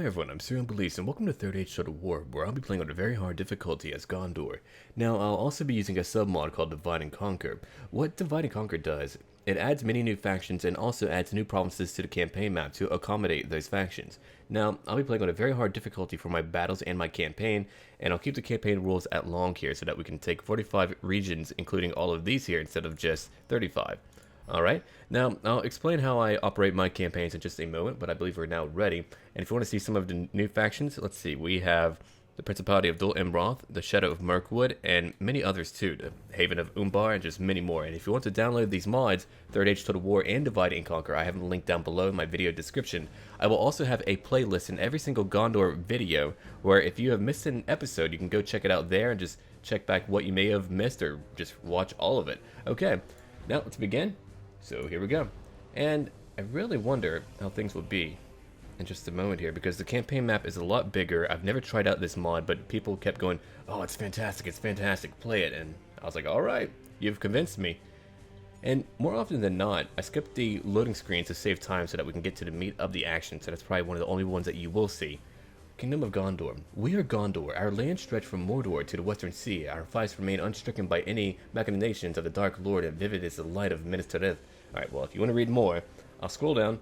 Hi everyone, I'm SurrealBeliefs and welcome to Third Age Total War, where I'll be playing on a very hard difficulty as Gondor. Now, I'll also be using a submod called Divide and Conquer. What Divide and Conquer does, it adds many new factions and also adds new provinces to the campaign map to accommodate those factions. Now, I'll be playing on a very hard difficulty for my battles and my campaign, and I'll keep the campaign rules at long here so that we can take 45 regions, including all of these here, instead of just 35. Alright, now I'll explain how I operate my campaigns in just a moment, but I believe we're now ready. And if you want to see some of the new factions, let's see, we have the Principality of Dol Amroth, the Shadow of Mirkwood, and many others too, the Haven of Umbar, and just many more. And if you want to download these mods, Third Age Total War and Divide and Conquer, I have them linked down below in my video description. I will also have a playlist in every single Gondor video, where if you have missed an episode, you can go check it out there and just check back what you may have missed, or just watch all of it. Okay, now let's begin. So here we go. And I really wonder how things will be in just a moment here, because the campaign map is a lot bigger. I've never tried out this mod, but people kept going, oh, it's fantastic, play it. And I was like, alright, you've convinced me. And more often than not, I skip the loading screen to save time so that we can get to the meat of the action, so that's probably one of the only ones that you will see. Kingdom of Gondor. We are Gondor. Our land stretch from Mordor to the Western Sea. Our fights remain unstricken by any machinations of the Dark Lord, and vivid is the light of Minas Tirith. Alright, well, if you want to read more, I'll scroll down,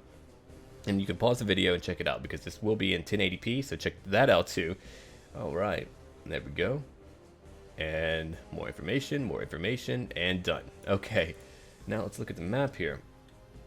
and you can pause the video and check it out, because this will be in 1080p, so check that out too. Alright, there we go. And more information, and done. Okay, now let's look at the map here.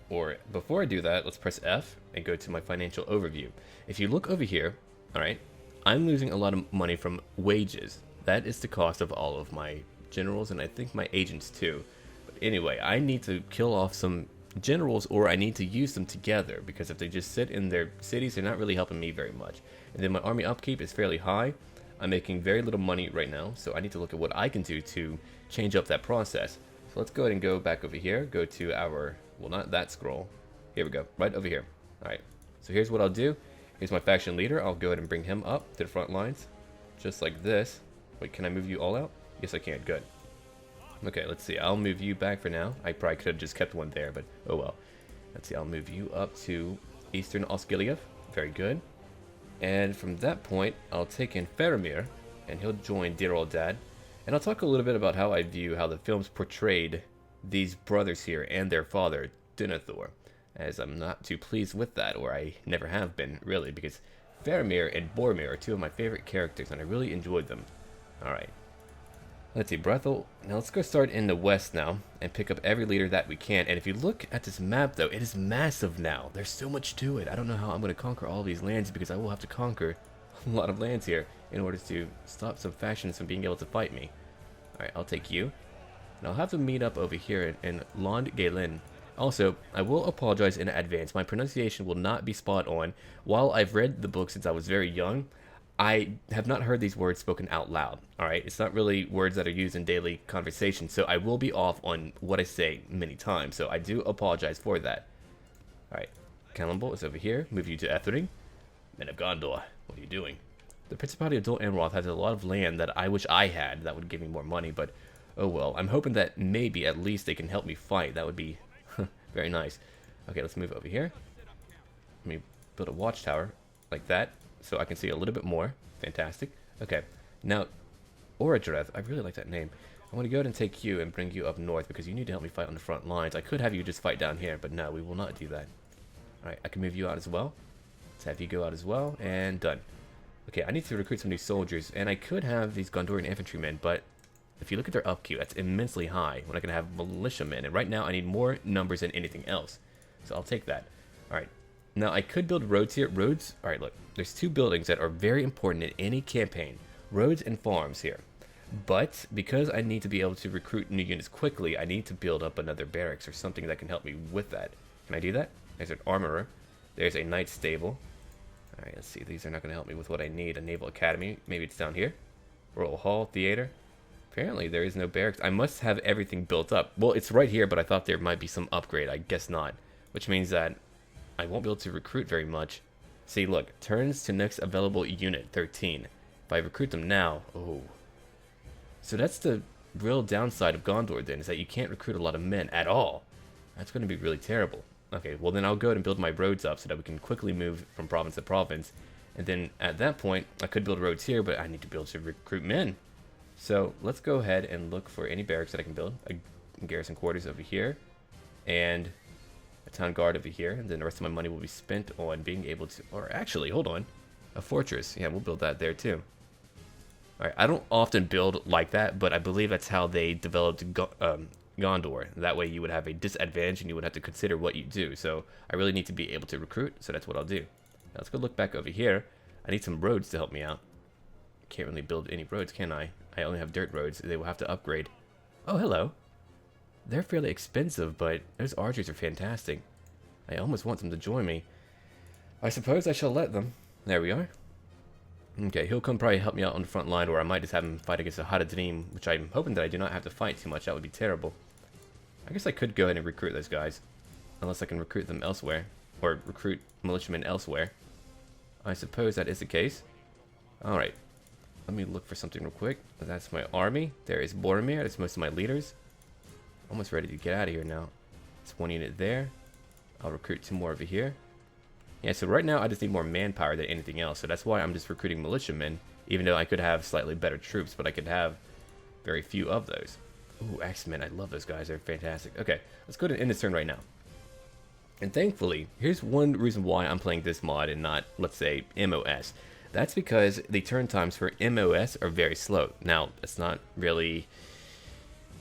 Or, before I do that, let's press F and go to my financial overview. If you look over here, alright, I'm losing a lot of money from wages. That is the cost of all of my generals, and I think my agents too. But anyway, I need to kill off some generals, or I need to use them together, because if they just sit in their cities, they're not really helping me very much. And then my army upkeep is fairly high. I'm making very little money right now, so I need to look at what I can do to change up that process. So let's go ahead and go back over here, go to our, well, not that scroll. Here we go, right over here. Alright, so here's what I'll do. Here's my faction leader. I'll go ahead and bring him up to the front lines, just like this. Wait, can I move you all out? Yes, I can. Good. Okay, let's see. I'll move you back for now. I probably could have just kept one there, but oh well. Let's see. I'll move you up to Eastern Osgiliath. Very good. And from that point, I'll take in Faramir, and he'll join Dear Old Dad. And I'll talk a little bit about how I view how the films portrayed these brothers here and their father, Denethor, as I'm not too pleased with that, or I never have been, really, because Faramir and Boromir are two of my favorite characters, and I really enjoyed them. Alright. Let's see, Brethel. Now let's go start in the west now, and pick up every leader that we can. And if you look at this map, though, it is massive now. There's so much to it. I don't know how I'm going to conquer all these lands, because I will have to conquer a lot of lands here in order to stop some factions from being able to fight me. Alright, I'll take you. And I'll have to meet up over here in Lond Galen. Also, I will apologize in advance. My pronunciation will not be spot on. While I've read the book since I was very young, I have not heard these words spoken out loud. Alright, it's not really words that are used in daily conversation, so I will be off on what I say many times, so I do apologize for that. Alright, Cannonball is over here. Move you to Ethering. Men of Gondor, what are you doing? The Principality of Dol Amroth has a lot of land that I wish I had that would give me more money, but oh well. I'm hoping that maybe at least they can help me fight. That would be very nice. Okay, let's move over here. Let me build a watchtower like that, so I can see a little bit more. Fantastic. Okay, now, Oradreth, I really like that name. I want to go ahead and take you and bring you up north, because you need to help me fight on the front lines. I could have you just fight down here, but no, we will not do that. Alright, I can move you out as well. Let's have you go out as well, and done. Okay, I need to recruit some new soldiers, and I could have these Gondorian infantrymen, but if you look at their upkeep, that's immensely high when I can have militiamen, and right now I need more numbers than anything else. So I'll take that. Alright, now I could build roads here. Roads, alright, look, there's two buildings that are very important in any campaign. Roads and farms here. But because I need to be able to recruit new units quickly, I need to build up another barracks or something that can help me with that. Can I do that? There's an armorer. There's a knight stable. Alright, let's see. These are not going to help me with what I need. A naval academy. Maybe it's down here. Royal Hall, theater. Apparently there is no barracks. I must have everything built up. Well, it's right here, but I thought there might be some upgrade. I guess not. Which means that I won't be able to recruit very much. See, look. Turns to next available unit, 13. If I recruit them now, oh. So that's the real downside of Gondor then, is that you can't recruit a lot of men at all. That's going to be really terrible. Okay, well then I'll go ahead and build my roads up so that we can quickly move from province to province. And then at that point, I could build roads here, but I need to be able to recruit men. So let's go ahead and look for any barracks that I can build. A garrison quarters over here, and a town guard over here. And then the rest of my money will be spent on being able to, or actually, hold on, a fortress. Yeah, we'll build that there too. Alright, I don't often build like that, but I believe that's how they developed Gondor. That way you would have a disadvantage and you would have to consider what you do. So I really need to be able to recruit, so that's what I'll do. Now let's go look back over here. I need some roads to help me out. Can't really build any roads, can I? I only have dirt roads. They will have to upgrade. Oh, hello. They're fairly expensive, but those archers are fantastic. I almost want them to join me. I suppose I shall let them. There we are. Okay, he'll come probably help me out on the front line, or I might just have him fight against a Haradrim, which I'm hoping that I do not have to fight too much. That would be terrible. I guess I could go ahead and recruit those guys, unless I can recruit them elsewhere, or recruit militiamen elsewhere. I suppose that is the case. Alright, let me look for something real quick. That's my army. There is Boromir. That's most of my leaders. Almost ready to get out of here now. It's one unit there. I'll recruit 2 more over here. Yeah, so right now I just need more manpower than anything else, so that's why I'm just recruiting militiamen, even though I could have slightly better troops, but I could have very few of those. Ooh, Axemen, I love those guys, they're fantastic. Okay, let's go to end this turn right now. And thankfully, here's one reason why I'm playing this mod and not, let's say, MOS. That's because the turn times for MOS are very slow. Now, it's not really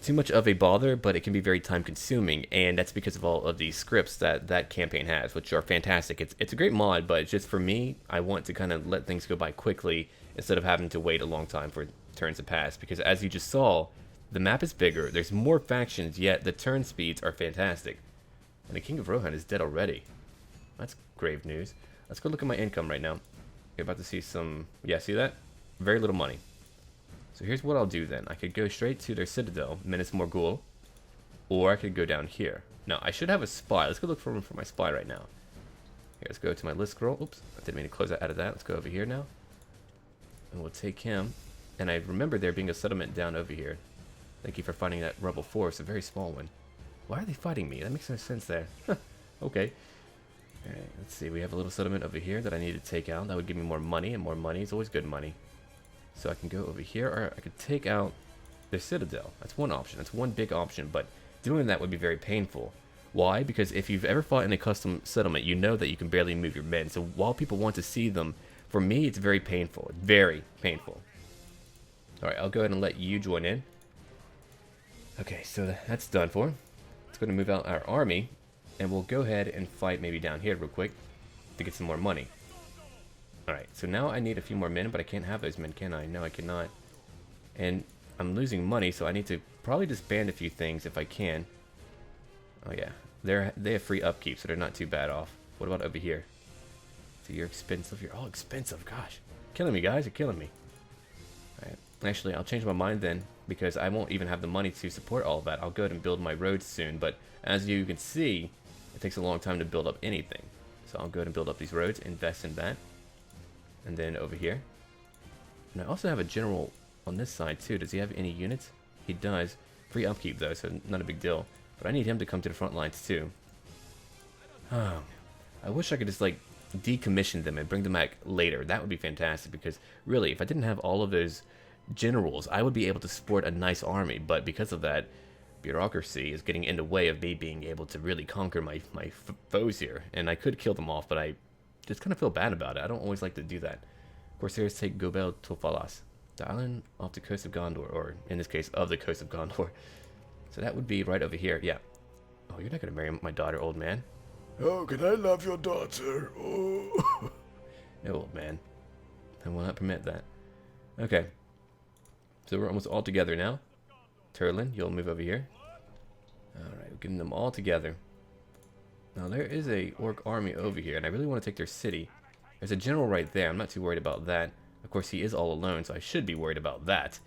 too much of a bother, but it can be very time consuming, and that's because of all of these scripts that that campaign has, which are fantastic. It's a great mod, but just for me, I want to kind of let things go by quickly instead of having to wait a long time for turns to pass, because as you just saw, the map is bigger, there's more factions, yet the turn speeds are fantastic. And the King of Rohan is dead already. That's grave news. Let's go look at my income right now. You're about to see some, yeah, see that? Very little money. So here's what I'll do then. I could go straight to their citadel, Minas Morgul, or I could go down here. Now, I should have a spy. Let's go look for my spy right now. Here, let's go to my list scroll. Oops, I didn't mean to close that out of that. Let's go over here now. And we'll take him. And I remember there being a settlement down over here. Thank you for finding that rebel force, a very small one. Why are they fighting me? That makes no sense there. Okay. Alright, let's see. We have a little settlement over here that I need to take out. That would give me more money, and more money is always good money. So I can go over here, or I could take out the citadel. That's one option. That's one big option, but doing that would be very painful. Why? Because if you've ever fought in a custom settlement, you know that you can barely move your men. So while people want to see them, for me, it's very painful. Very painful. Alright, I'll go ahead and let you join in. Okay, so that's done for. Let's go to move out our army, and we'll go ahead and fight maybe down here real quick to get some more money. Alright, so now I need a few more men, but I can't have those men, can I? No, I cannot. And I'm losing money, so I need to probably disband a few things if I can. Oh yeah, they have free upkeep, so they're not too bad off. What about over here? So you're expensive, you're all expensive, gosh. Killing me, guys, you're killing me. Alright, actually, I'll change my mind then, because I won't even have the money to support all of that. I'll go ahead and build my roads soon, but as you can see, it takes a long time to build up anything. So I'll go ahead and build up these roads, invest in that. And then over here. And I also have a general on this side too. Does he have any units? He does. Free upkeep though, so not a big deal. But I need him to come to the front lines too. I wish I could just like decommission them and bring them back later. That would be fantastic, because really, if I didn't have all of those generals, I would be able to support a nice army. But because of that, bureaucracy is getting in the way of me being able to really conquer my foes here. And I could kill them off, but I just kind of feel bad about it. I don't always like to do that. Corsairs take Gobel Tofalas, the island off the coast of Gondor, or in this case, of the coast of Gondor. So that would be right over here. Yeah. Oh, you're not going to marry my daughter, old man. Oh, can I love your daughter? Oh. No, old man. I will not permit that. Okay. So we're almost all together now. Turlin, you'll move over here. Alright, we're getting them all together. Now there is a orc army over here, and I really want to take their city. There's a general right there. I'm not too worried about that. Of course, he is all alone, so I should be worried about that.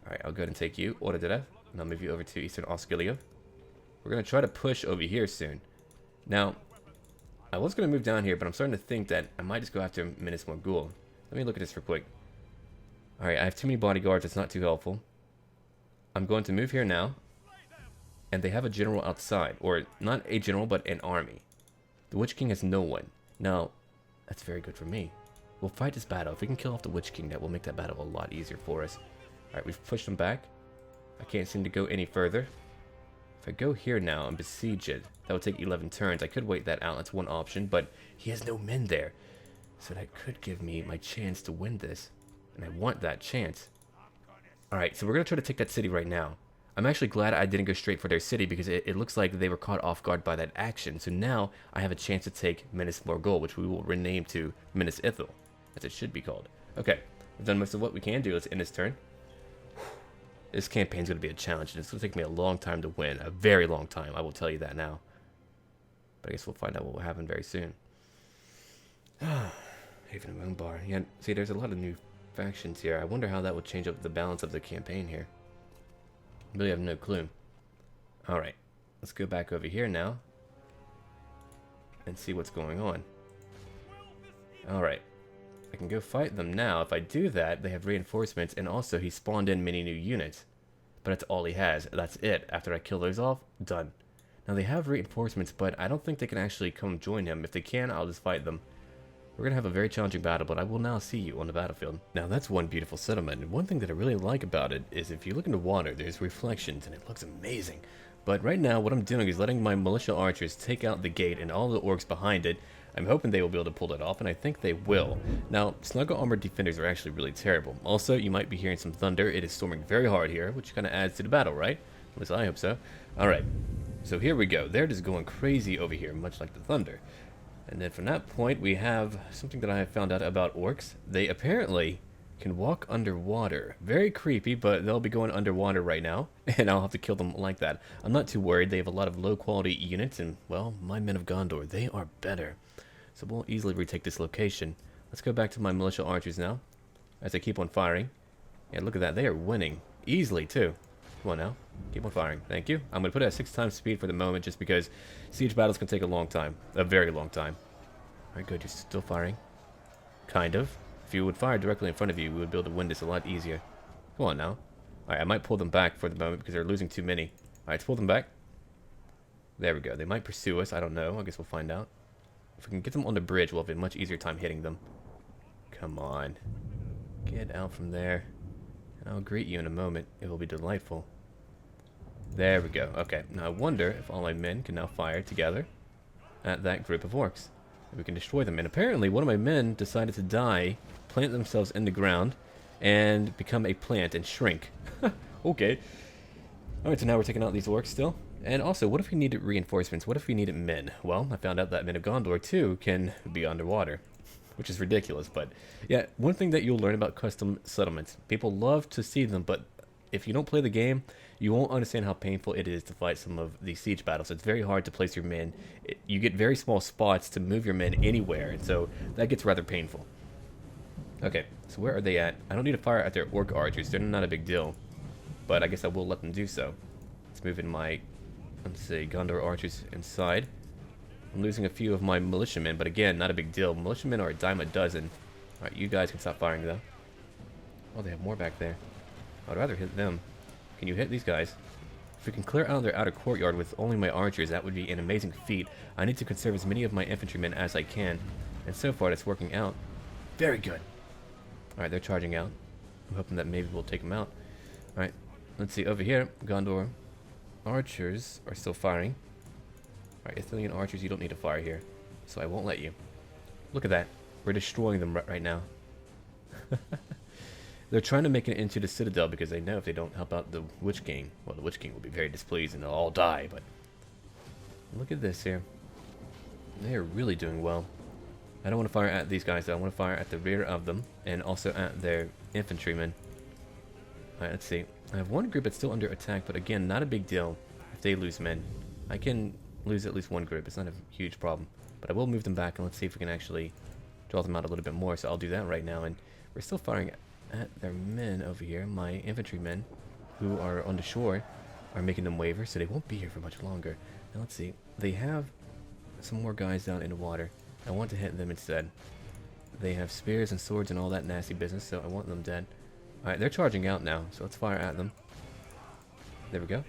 Alright, I'll go ahead and take you, Ordedev, and I'll move you over to Eastern Osgiliath. We're going to try to push over here soon. Now, I was going to move down here, but I'm starting to think that I might just go after Minas Morgul. Let me look at this real quick. Alright, I have too many bodyguards. It's not too helpful. I'm going to move here now. And they have a general outside. Or, not a general, but an army. The Witch King has no one. Now, that's very good for me. We'll fight this battle. If we can kill off the Witch King, that will make that battle a lot easier for us. Alright, we've pushed them back. I can't seem to go any further. If I go here now and besiege it, that would take 11 turns. I could wait that out. That's one option, but he has no men there. So that could give me my chance to win this. And I want that chance. Alright, so we're going to try to take that city right now. I'm actually glad I didn't go straight for their city because it looks like they were caught off guard by that action. So now I have a chance to take Minas Morgul, which we will rename to Minas Ithil, as it should be called. Okay, we've done most of what we can do. Let's end this turn. This campaign's going to be a challenge, and it's going to take me a long time to win. A very long time, I will tell you that now. But I guess we'll find out what will happen very soon. Haven of Moonbar. Yeah, see, there's a lot of new factions here. I wonder how that will change up the balance of the campaign here. Really have no clue. Alright, let's go back over here now and see what's going on. Alright, I can go fight them now. If I do that, they have reinforcements, and also he spawned in many new units. But that's all he has. That's it. After I kill those off, done. Now they have reinforcements, but I don't think they can actually come join him. If they can, I'll just fight them. We're going to have a very challenging battle, but I will now see you on the battlefield. Now that's one beautiful settlement, and one thing that I really like about it is if you look into water, there's reflections, and it looks amazing. But right now, what I'm doing is letting my militia archers take out the gate and all the orcs behind it. I'm hoping they will be able to pull it off, and I think they will. Now, snuggle armored defenders are actually really terrible. Also, you might be hearing some thunder. It is storming very hard here, which kind of adds to the battle, right? At least I hope so. Alright, so here we go. They're just going crazy over here, much like the thunder. And then from that point, we have something that I have found out about orcs. They apparently can walk underwater. Very creepy, but they'll be going underwater right now, and I'll have to kill them like that. I'm not too worried. They have a lot of low-quality units, and, well, my men of Gondor, they are better. So we'll easily retake this location. Let's go back to my militia archers now, as they keep on firing. And look at that. They are winning. Easily, too. Come on now. Keep on firing. Thank you. I'm going to put it at 6 times speed for the moment just because siege battles can take a long time. A very long time. Alright, good. You're still firing. Kind of. If you would fire directly in front of you, we would be able to win this a lot easier. Come on now. Alright, I might pull them back for the moment because they're losing too many. Alright, let's pull them back. There we go. They might pursue us. I don't know. I guess we'll find out. If we can get them on the bridge, we'll have a much easier time hitting them. Come on. Get out from there. And I'll greet you in a moment. It will be delightful. There we go. Okay, now I wonder if all my men can now fire together at that group of orcs. We can destroy them. And apparently one of my men decided to die, plant themselves in the ground, and become a plant and shrink. Okay. Alright, so now we're taking out these orcs still. And also, what if we needed reinforcements? What if we needed men? Well, I found out that men of Gondor, too, can be underwater. Which is ridiculous, but yeah, one thing that you'll learn about custom settlements. People love to see them, but if you don't play the game, you won't understand how painful it is to fight some of these siege battles. It's very hard to place your men. You get very small spots to move your men anywhere, and so that gets rather painful. Okay, so where are they at? I don't need to fire at their orc archers. They're not a big deal, but I guess I will let them do so. Let's move in my, let's see, Gondor archers inside. I'm losing a few of my militiamen, but again, not a big deal. Militiamen are a dime a dozen. Alright, you guys can stop firing, though. Oh, they have more back there. I'd rather hit them. Can you hit these guys? If we can clear out their outer courtyard with only my archers, that would be an amazing feat. I need to conserve as many of my infantrymen as I can. And so far, it's working out. Very good. Alright, they're charging out. I'm hoping that maybe we'll take them out. Alright, let's see. Over here, Gondor archers are still firing. Alright, Ithilian archers, you don't need to fire here. So I won't let you. Look at that. We're destroying them right now. They're trying to make it into the Citadel because they know if they don't help out the Witch King, well, the Witch King will be very displeased and they'll all die, but look at this here. They are really doing well. I don't want to fire at these guys, though. I want to fire at the rear of them and also at their infantrymen. Alright, let's see. I have one group that's still under attack, but again, not a big deal if they lose men. I can lose at least one group. It's not a huge problem. But I will move them back and let's see if we can actually draw them out a little bit more. So I'll do that right now. And we're still firing at their men over here. My infantrymen who are on the shore are making them waver, so they won't be here for much longer. Now let's see. They have some more guys down in the water. I want to hit them instead. They have spears and swords and all that nasty business, so I want them dead. Alright, they're charging out now, so let's fire at them. There we go.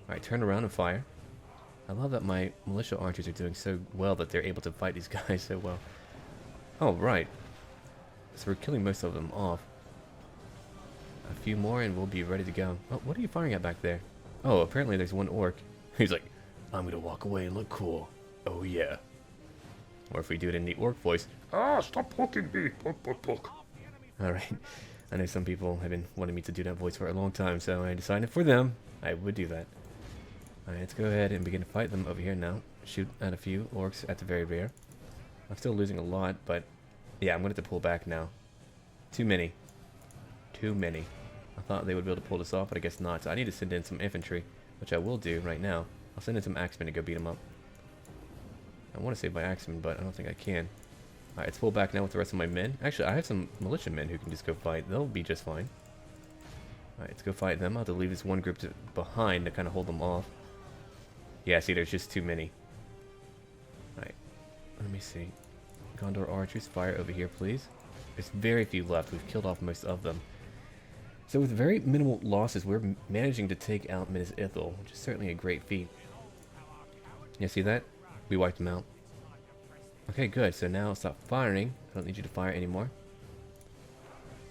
Alright, turn around and fire. I love that my militia archers are doing so well that they're able to fight these guys so well. Oh, right. so we're killing most of them off. A few more and we'll be ready to go. Oh, what are you firing at back there? Oh, apparently there's one orc. He's like, I'm gonna walk away and look cool. Oh yeah. Or if we do it in the orc voice, Ah, stop poking me. Poke, poke, poke. alright. I know some people have been wanting me to do that voice for a long time, so I decided for them, I would do that. Alright, let's go ahead and begin to fight them over here now. Shoot at a few orcs at the very rear. I'm still losing a lot, but yeah, I'm going to have to pull back now. Too many. Too many. I thought they would be able to pull this off, but I guess not. So I need to send in some infantry, which I will do right now. I'll send in some axemen to go beat them up. I want to say by axemen, but I don't think I can. Alright, let's pull back now with the rest of my men. Actually, I have some militiamen who can just go fight. They'll be just fine. Alright, let's go fight them. I'll have to leave this one group behind to kind of hold them off. Yeah, see, there's just too many. Alright, let me see. Gondor archers, fire over here, please. There's very few left. We've killed off most of them. So with very minimal losses, we're managing to take out Minas Ithil, which is certainly a great feat. Yeah, see that? We wiped them out. Okay, good. So now stop firing. I don't need you to fire anymore.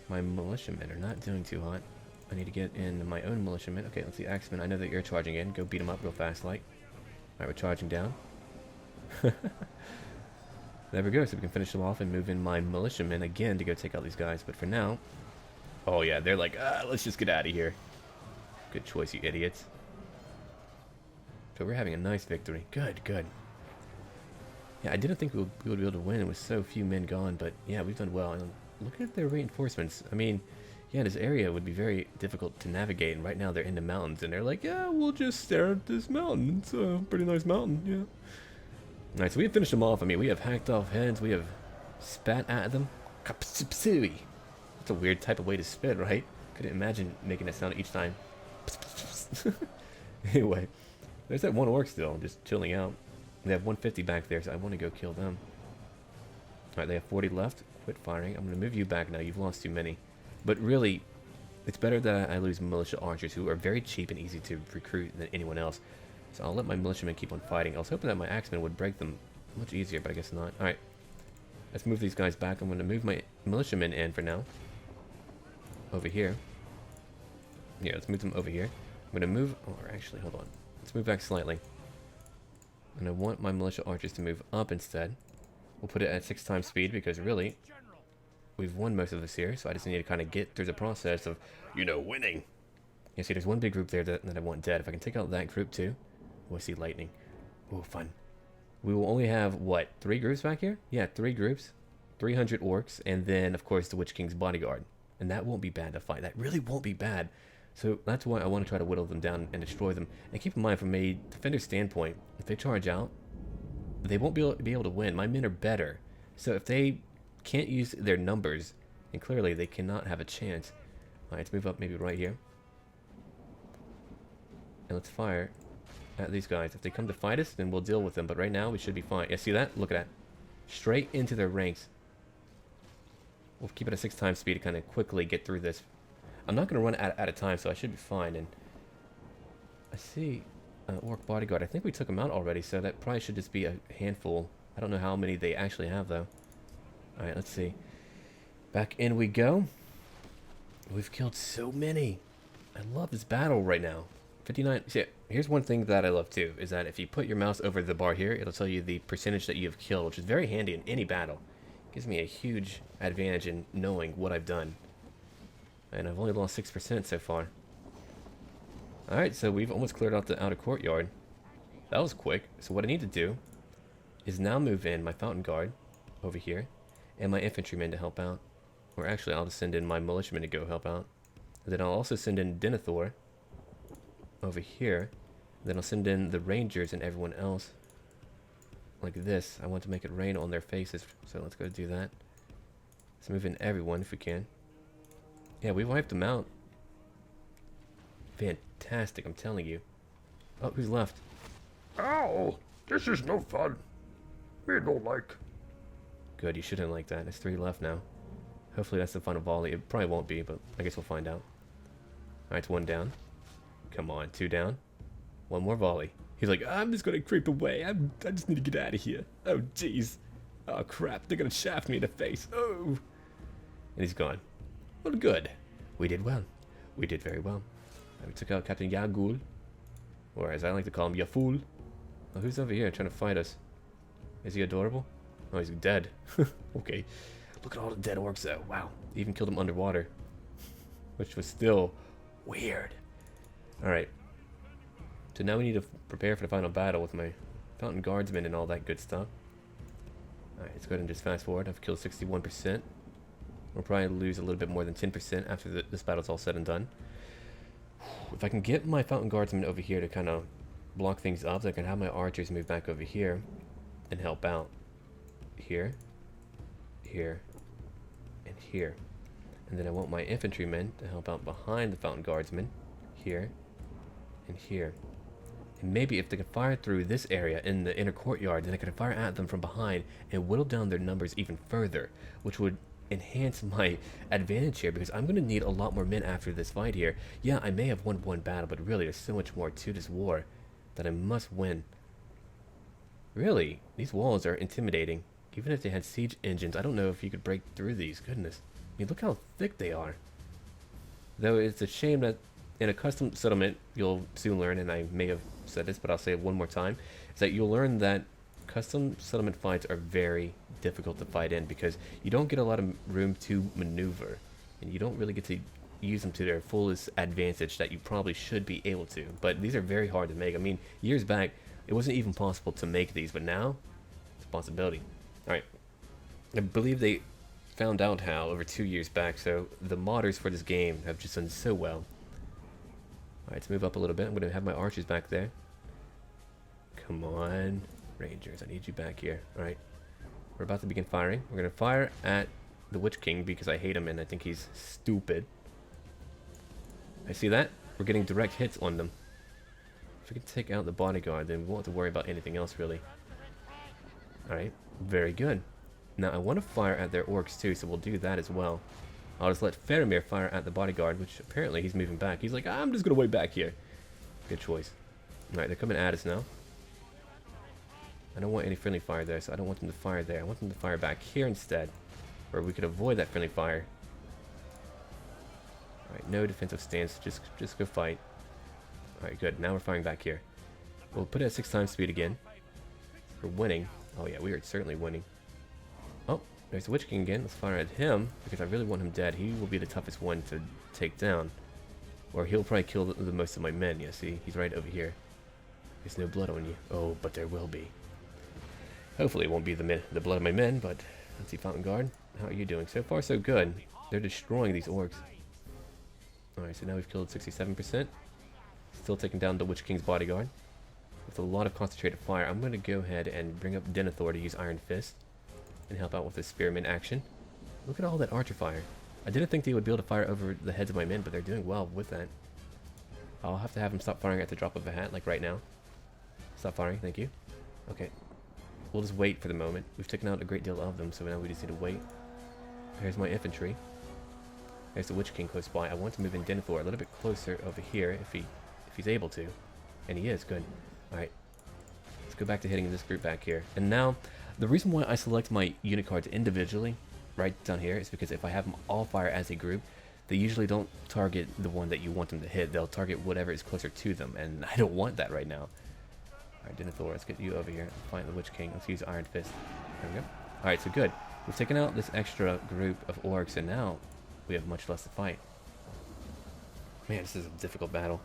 My militiamen are not doing too hot. I need to get in my own militiamen. Okay, let's see, axemen. I know that you're charging in. Go beat them up real fast, like. Alright, we're charging down. There we go. So we can finish them off and move in my militiamen again to go take out these guys. But for now... Oh, yeah, they're like, let's just get out of here. Good choice, you idiots. So we're having a nice victory. Good, good. Yeah, I didn't think we would be able to win with so few men gone, but yeah, we've done well. And look at their reinforcements. I mean, yeah, this area would be very difficult to navigate, and right now they're in the mountains, and they're like, yeah, we'll just stare at this mountain. It's a pretty nice mountain, yeah. Alright, so we have finished them off. I mean, we have hacked off heads, we have spat at them. Kapsipsui. That's a weird type of way to spit, right? Couldn't imagine making that sound each time. Anyway, there's that one orc still, just chilling out. They have 150 back there, so I want to go kill them. Alright, they have 40 left. Quit firing. I'm going to move you back now. You've lost too many. But really, it's better that I lose militia archers, who are very cheap and easy to recruit than anyone else. So I'll let my militiamen keep on fighting. I was hoping that my axemen would break them much easier, but I guess not. Alright, let's move these guys back. I'm going to move my militiamen in for now. Over here. Yeah, let's move them over here. I'm going to move... Or actually, hold on. Let's move back slightly. And I want my militia archers to move up instead. We'll put it at 6 times speed because really, we've won most of this here. So I just need to kind of get through the process of, you know, winning. Yeah, see, there's one big group there that I want dead. If I can take out that group too. Oh, I see lightning. Oh, fun. We will only have, what, 3 groups back here? Yeah, 3 groups. 300 orcs. And then, of course, the Witch King's bodyguard. And that won't be bad to fight. That really won't be bad. So that's why I want to try to whittle them down and destroy them. And keep in mind, from a defender's standpoint, if they charge out, they won't be able to win. My men are better. So if they can't use their numbers, then clearly they cannot have a chance. Alright, let's move up maybe right here. And let's fire at these guys. If they come to fight us, then we'll deal with them. But right now, we should be fine. Yeah, see that? Look at that. Straight into their ranks. We'll keep it at 6 times speed to kind of quickly get through this. I'm not going to run out of time, so I should be fine. And I see orc bodyguard. I think we took him out already, so that probably should just be a handful. I don't know how many they actually have, though. Alright, let's see. Back in we go. We've killed so many. I love this battle right now. 59. See, here's one thing that I love, too, is that if you put your mouse over the bar here, it'll tell you the percentage that you have killed, which is very handy in any battle. Gives me a huge advantage in knowing what I've done. And I've only lost 6% so far. Alright, so we've almost cleared out the outer courtyard. That was quick. So what I need to do is now move in my fountain guard over here and my infantrymen to help out. Or actually, I'll just send in my militiamen to go help out. And then I'll also send in Denethor over here. And then I'll send in the rangers and everyone else. Like this. I want to make it rain on their faces. So let's go do that. Let's move in everyone if we can. Yeah, we wiped them out. Fantastic, I'm telling you. Oh, who's left? Ow! This is no fun. Me no like. Good, you shouldn't like that. There's 3 left now. Hopefully that's the final volley. It probably won't be, but I guess we'll find out. Alright, it's 1 down. Come on, 2 down. 1 more volley. He's like, I'm just gonna creep away. I just need to get out of here. Oh, jeez. Oh, crap. They're gonna shaft me in the face. Oh. And he's gone. Well, good. We did well. We did very well. We took out Captain Yagul. Or as I like to call him, Yaful. Oh, who's over here trying to fight us? Is he adorable? Oh, he's dead. Okay. Look at all the dead orcs though. Wow. Even killed him underwater. Which was still weird. Alright. So now we need to prepare for the final battle with my Fountain Guardsmen and all that good stuff. Alright, let's go ahead and just fast forward. I've killed 61%. We'll probably lose a little bit more than 10% after this battle's all said and done. If I can get my Fountain Guardsmen over here to kind of block things up, so I can have my archers move back over here and help out. Here, here, and here. And then I want my infantrymen to help out behind the Fountain Guardsmen. Here, and here. And maybe if they can fire through this area in the inner courtyard, then I can fire at them from behind and whittle down their numbers even further, which would enhance my advantage here, because I'm going to need a lot more men after this fight here. Yeah, I may have won one battle, but really there's so much more to this war that I must win. Really, these walls are intimidating. Even if they had siege engines, I don't know if you could break through these. Goodness. I mean, look how thick they are. Though it's a shame that in a custom settlement, you'll soon learn, and I may have said this, but I'll say it one more time, is that you'll learn that custom settlement fights are very difficult to fight in, because you don't get a lot of room to maneuver, and you don't really get to use them to their fullest advantage that you probably should be able to. But these are very hard to make. I mean, years back, it wasn't even possible to make these, but now, it's a possibility. Alright, I believe they found out how over 2 years back, so the modders for this game have just done so well. Alright, let's move up a little bit. I'm going to have my archers back there. Come on, Rangers, I need you back here. Alright, we're about to begin firing. We're going to fire at the Witch King because I hate him and I think he's stupid. I see that. We're getting direct hits on them. If we can take out the bodyguard, then we won't have to worry about anything else, really. Alright, very good. Now, I want to fire at their orcs, too, so we'll do that as well. I'll just let Faramir fire at the bodyguard, which apparently he's moving back. He's like, I'm just going to wait back here. Good choice. Alright, they're coming at us now. I don't want any friendly fire there, so I don't want them to fire there. I want them to fire back here instead, where we could avoid that friendly fire. Alright, no defensive stance, just go fight. Alright, good. Now we're firing back here. We'll put it at 6 times speed again. We're winning. Oh yeah, we are certainly winning. Oh, there's the Witch King again. Let's fire at him, because I really want him dead. He will be the toughest one to take down. Or he'll probably kill the most of my men. Yeah, see? He's right over here. There's no blood on you. Oh, but there will be. Hopefully it won't be the blood of my men, but let's see, Fountain Guard. How are you doing? So far, so good. They're destroying these orcs. Alright, so now we've killed 67%. Still taking down the Witch King's bodyguard. With a lot of concentrated fire, I'm going to go ahead and bring up Denethor to use Iron Fist. And help out with the spearman action. Look at all that archer fire. I didn't think they would be able to fire over the heads of my men, but they're doing well with that. I'll have to have them stop firing at the drop of a hat, like right now. Stop firing, thank you. Okay. We'll just wait for the moment. We've taken out a great deal of them, so now we just need to wait. Here's my infantry. There's the Witch King close by. I want to move in Denethor a little bit closer over here if he's able to. And he is, good. Alright. Let's go back to hitting this group back here. And now, the reason why I select my unit cards individually, right down here, is because if I have them all fire as a group, they usually don't target the one that you want them to hit. They'll target whatever is closer to them, and I don't want that right now. Alright, Denethor, let's get you over here. Find the Witch King. Let's use Iron Fist. There we go. Alright, so good. We've taken out this extra group of orcs, and now we have much less to fight. Man, this is a difficult battle.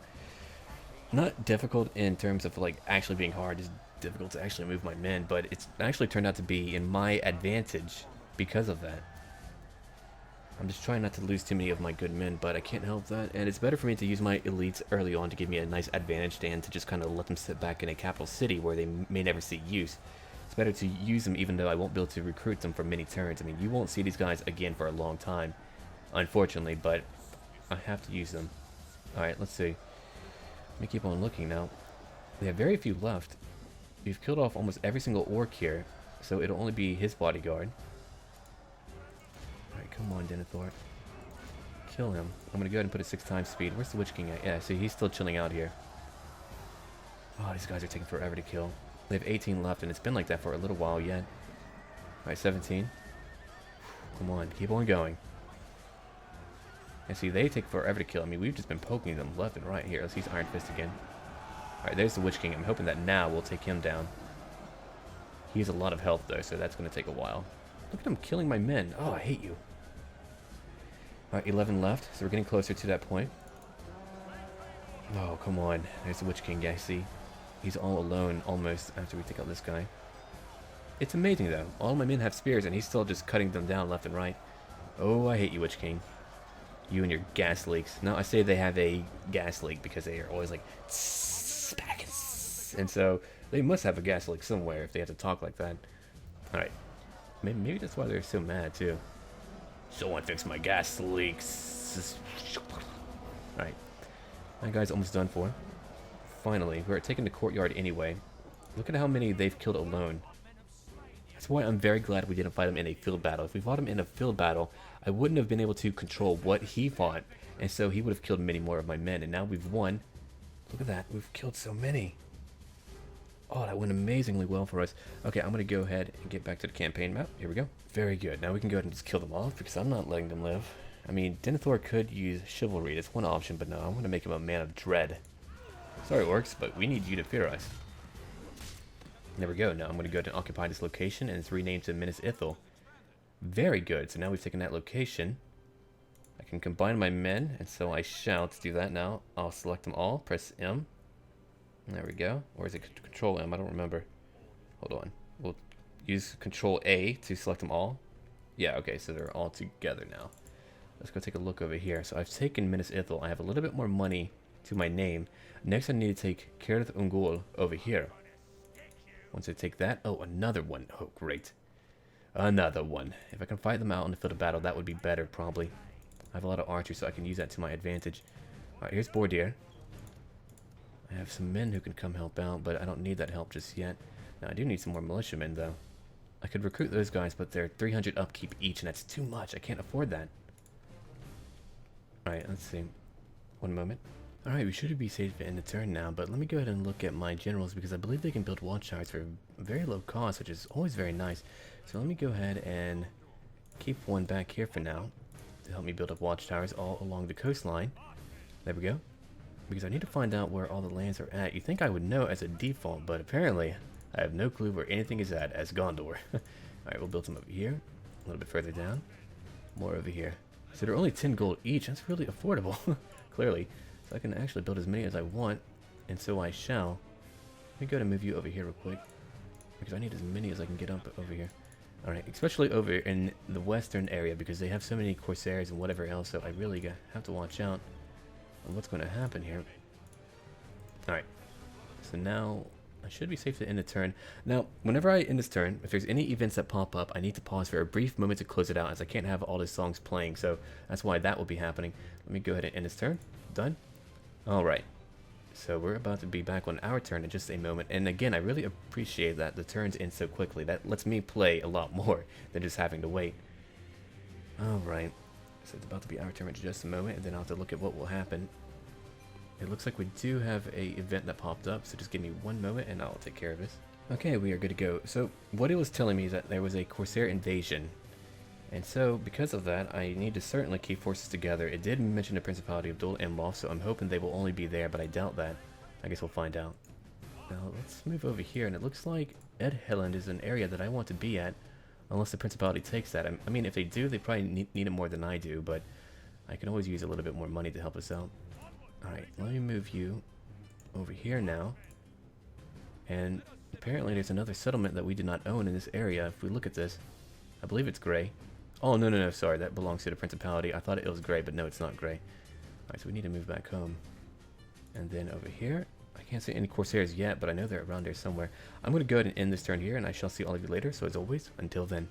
Not difficult in terms of like actually being hard. It's difficult to actually move my men, but it's actually turned out to be in my advantage because of that. I'm just trying not to lose too many of my good men, but I can't help that. And it's better for me to use my elites early on to give me a nice advantage than to just kind of let them sit back in a capital city where they may never see use. It's better to use them even though I won't be able to recruit them for many turns. I mean, you won't see these guys again for a long time, unfortunately, but I have to use them. Alright, let's see. Let me keep on looking now. We have very few left. We've killed off almost every single orc here, so it'll only be his bodyguard. Alright, come on, Denethor. Kill him. I'm gonna go ahead and put a 6 times speed. Where's the Witch King at? Yeah, see, he's still chilling out here. Oh, these guys are taking forever to kill. They have 18 left, and it's been like that for a little while yet. Alright, 17. Come on, keep on going. And see, they take forever to kill. I mean, we've just been poking them left and right here. Let's use Iron Fist again. Alright, there's the Witch King. I'm hoping that now we'll take him down. He has a lot of health, though, so that's going to take a while. Look at him killing my men. Oh, I hate you. Alright, 11 left, so we're getting closer to that point. Oh, come on. There's the Witch King guy, see? He's all alone, almost, after we take out this guy. It's amazing, though. All my men have spears, and he's still just cutting them down left and right. Oh, I hate you, Witch King. You and your gas leaks. Now, I say they have a gas leak because they are always like... And so, they must have a gas leak somewhere if they have to talk like that. Alright. Maybe that's why they're so mad, too. Someone fix my gas leaks. Alright. That guy's almost done for. Finally, we're taking the courtyard anyway. Look at how many they've killed alone. That's why I'm very glad we didn't fight him in a field battle. If we fought him in a field battle, I wouldn't have been able to control what he fought. And so he would have killed many more of my men. And now we've won. Look at that. We've killed so many. Oh, that went amazingly well for us. Okay, I'm going to go ahead and get back to the campaign map. Here we go. Very good. Now we can go ahead and just kill them off because I'm not letting them live. I mean, Denethor could use chivalry. That's one option, but no, I'm going to make him a man of dread. Sorry, orcs, but we need you to fear us. There we go. Now I'm going to go ahead and occupy this location, and it's renamed to Minas Ithil. Very good. So now we've taken that location. I can combine my men, and so I shall. To do that now, I'll select them all. Press M. There we go. Or is it Control M? I don't remember. Hold on. We'll use Control A to select them all. Yeah, okay, so they're all together now. Let's go take a look over here. So I've taken Minas Ithil. I have a little bit more money to my name. Next I need to take Cirith Ungol over here. Once I take that... Oh, another one. Oh, great. Another one. If I can fight them out on the field of battle, that would be better, probably. I have a lot of archers, so I can use that to my advantage. Alright, here's Bordir. I have some men who can come help out, but I don't need that help just yet. Now, I do need some more militiamen, though. I could recruit those guys, but they're 300 upkeep each, and that's too much. I can't afford that. Alright, let's see. One moment. Alright, we should be safe in the turn now, but let me go ahead and look at my generals, because I believe they can build watchtowers for very low cost, which is always very nice. So let me go ahead and keep one back here for now, to help me build up watchtowers all along the coastline. There we go. Because I need to find out where all the lands are at. You think I would know as a default, but apparently I have no clue where anything is at as Gondor. Alright, we'll build some over here, a little bit further down, more over here. So they're only 10 gold each. That's really affordable, clearly. So I can actually build as many as I want, and so I shall. Let me go and move you over here real quick, because I need as many as I can get up over here. Alright, especially over in the western area, because they have so many Corsairs and whatever else, so I really have to watch out on what's going to happen here. Alright, so now I should be safe to end the turn. Now, whenever I end this turn, if there's any events that pop up, I need to pause for a brief moment to close it out, as I can't have all the songs playing, so that's why that will be happening. Let me go ahead and end this turn. Done. Alright, so we're about to be back on our turn in just a moment, and again, I really appreciate that the turns end so quickly. That lets me play a lot more than just having to wait. Alright, so it's about to be our turn in just a moment, and then I'll have to look at what will happen. It looks like we do have a event that popped up, so just give me one moment and I'll take care of this. Okay, we are good to go. So what it was telling me is that there was a Corsair Invasion. And so, because of that, I need to certainly keep forces together. It did mention the Principality of Dol Imloth, so I'm hoping they will only be there, but I doubt that. I guess we'll find out. Now, let's move over here, and it looks like Ed Helland is an area that I want to be at, unless the Principality takes that. I mean, if they do, they probably need it more than I do, but I can always use a little bit more money to help us out. Alright, let me move you over here now. And apparently there's another settlement that we did not own in this area. If we look at this, I believe it's gray. Oh, no, sorry, that belongs to the Principality. I thought it was gray, but no, it's not gray. Alright, so we need to move back home. And then over here, I can't see any Corsairs yet, but I know they're around there somewhere. I'm going to go ahead and end this turn here, and I shall see all of you later. So as always, until then.